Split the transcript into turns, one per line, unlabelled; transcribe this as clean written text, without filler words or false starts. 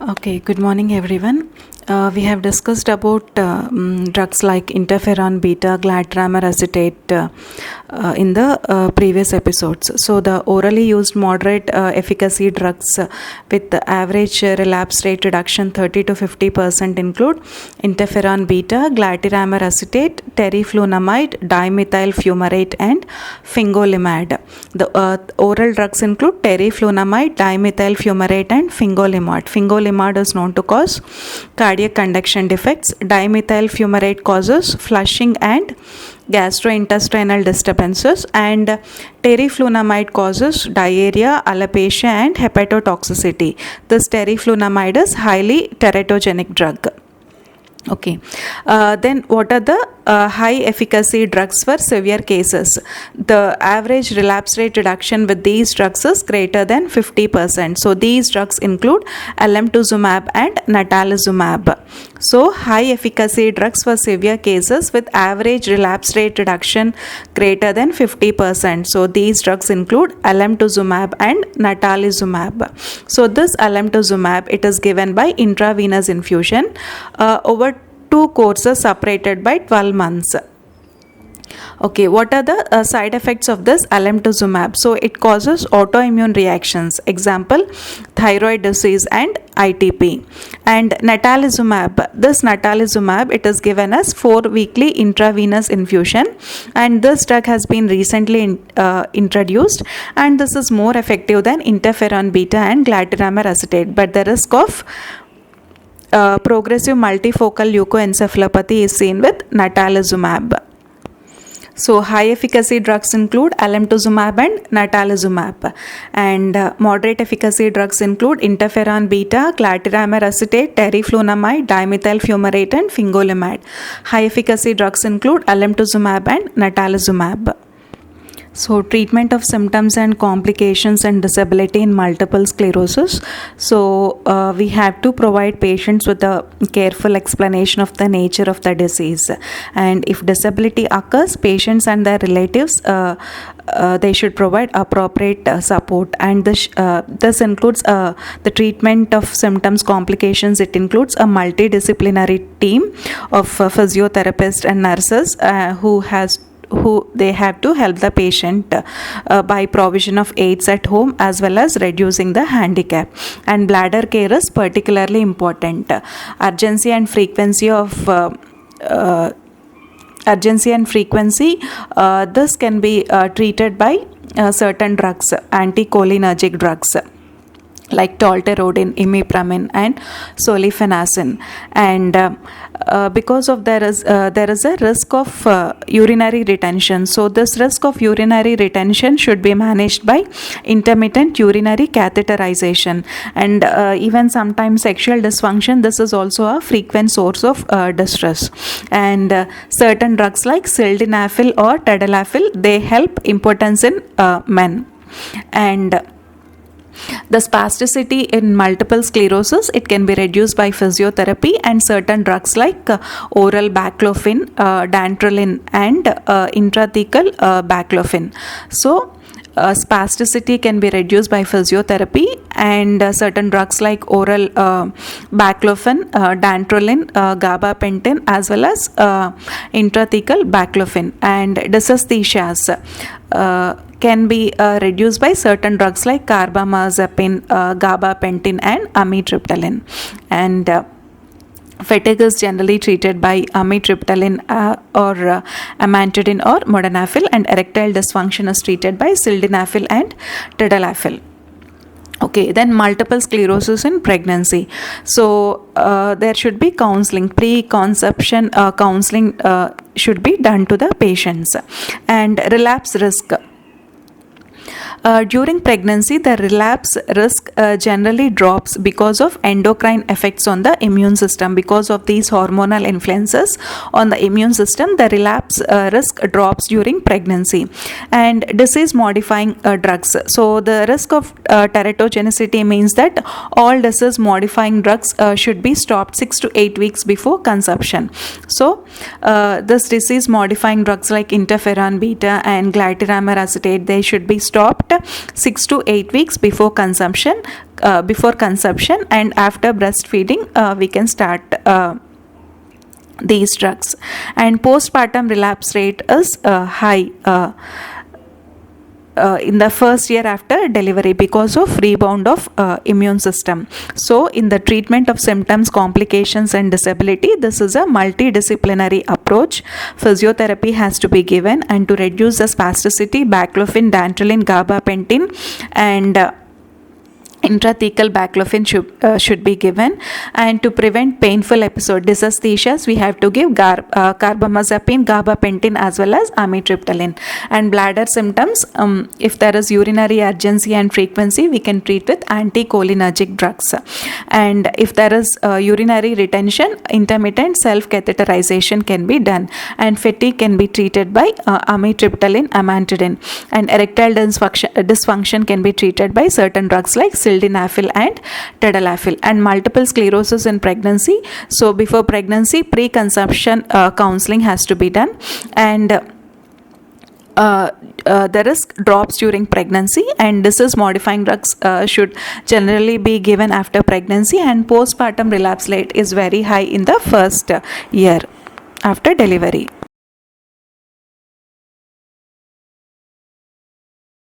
Okay, good morning everyone. We have discussed about drugs like interferon beta, glatiramer acetate in the previous episodes. So the orally used moderate efficacy drugs with the average relapse rate reduction 30 to 50% include interferon beta, glatiramer acetate, teriflunomide, dimethyl fumarate and fingolimab. The oral drugs include teriflunomide, dimethyl fumarate and fingolimab. Fingolimab is known to cause cardiac conduction defects. Dimethyl fumarate causes flushing and gastrointestinal disturbances, and teriflunomide causes diarrhea, alopecia and hepatotoxicity. This teriflunomide is highly teratogenic drug. Okay, then what are the high efficacy drugs for severe cases? The average relapse rate reduction with these drugs is greater than 50%. So these drugs include alemtuzumab and natalizumab. So high efficacy drugs for severe cases with average relapse rate reduction greater than 50%. So these drugs include alemtuzumab and natalizumab. So this alemtuzumab, it is given by intravenous infusion over 2 courses separated by 12 months. Okay, what are the side effects of this alemtuzumab? So it causes autoimmune reactions, example thyroid disease and ITP. And natalizumab, this natalizumab, it is given as 4 weekly intravenous infusion, and this drug has been recently introduced, and this is more effective than interferon beta and glatiramer acetate, but the risk of progressive multifocal leukoencephalopathy is seen with natalizumab. So high efficacy drugs include alemtuzumab and natalizumab, and moderate efficacy drugs include interferon beta, glatiramer acetate, teriflunomide, dimethyl fumarate and fingolimab. High efficacy drugs include alemtuzumab and natalizumab. So treatment of symptoms and complications and disability in multiple sclerosis. So we have to provide patients with a careful explanation of the nature of the disease, and if disability occurs, patients and their relatives they should provide appropriate support, and this includes the treatment of symptoms complications. It includes a multidisciplinary team of physiotherapists and nurses who they have to help the patient by provision of aids at home as well as reducing the handicap. And bladder care is particularly important. Urgency and frequency, this can be treated by certain drugs, anticholinergic drugs like tolterodine, imipramine and sulfenazine, and because of there is a risk of urinary retention. So this risk of urinary retention should be managed by intermittent urinary catheterization, and even sometimes sexual dysfunction. This is also a frequent source of distress, and certain drugs like sildenafil or tadalafil, they help impotence in men. And the spasticity in multiple sclerosis, it can be reduced by physiotherapy, and certain drugs like oral baclofen, dantrolene and intrathecal baclofen. So spasticity can be reduced by physiotherapy, and certain drugs like oral baclofen, dantrolene, gabapentin as well as intrathecal baclofen. And dysesthesias can be reduced by certain drugs like carbamazepine, gabapentin and amitriptyline. And fatigue is generally treated by amitriptyline or amantadine or modafinil, and erectile dysfunction is treated by sildenafil and tadalafil. Okay, then multiple sclerosis in pregnancy. So there should be counseling, pre-conception counseling should be done to the patients. And relapse risk. During pregnancy, the relapse risk generally drops because of endocrine effects on the immune system. Because of these hormonal influences on the immune system, the relapse risk drops during pregnancy. And disease modifying drugs. So the risk of teratogenicity means that all disease modifying drugs should be stopped 6 to 8 weeks before conception. So this disease modifying drugs like interferon beta and glatiramer acetate, they should be stopped 6 to 8 weeks before consumption, and after breastfeeding we can start these drugs. And postpartum relapse rate is high in the first year after delivery because of rebound of immune system. So in the treatment of symptoms, complications and disability, this is a multidisciplinary approach. Physiotherapy has to be given, and to reduce the spasticity, baclofen, dantrolene, gabapentin and intrathecal baclofen should be given. And to prevent painful episode dysesthesias, we have to give carbamazepine, gabapentin as well as amitriptyline. And bladder symptoms, if there is urinary urgency and frequency, we can treat with anticholinergic drugs. And if there is urinary retention, intermittent self-catheterization can be done. And fatigue can be treated by amitriptyline, amantadine. And erectile dysfunction can be treated by certain drugs like sildenafil and tadalafil. And multiple sclerosis in pregnancy, so before pregnancy, pre-conception counseling has to be done. And there is drops during pregnancy, and disease modifying drugs should generally be given after pregnancy. And postpartum relapse rate is very high in the first year after delivery.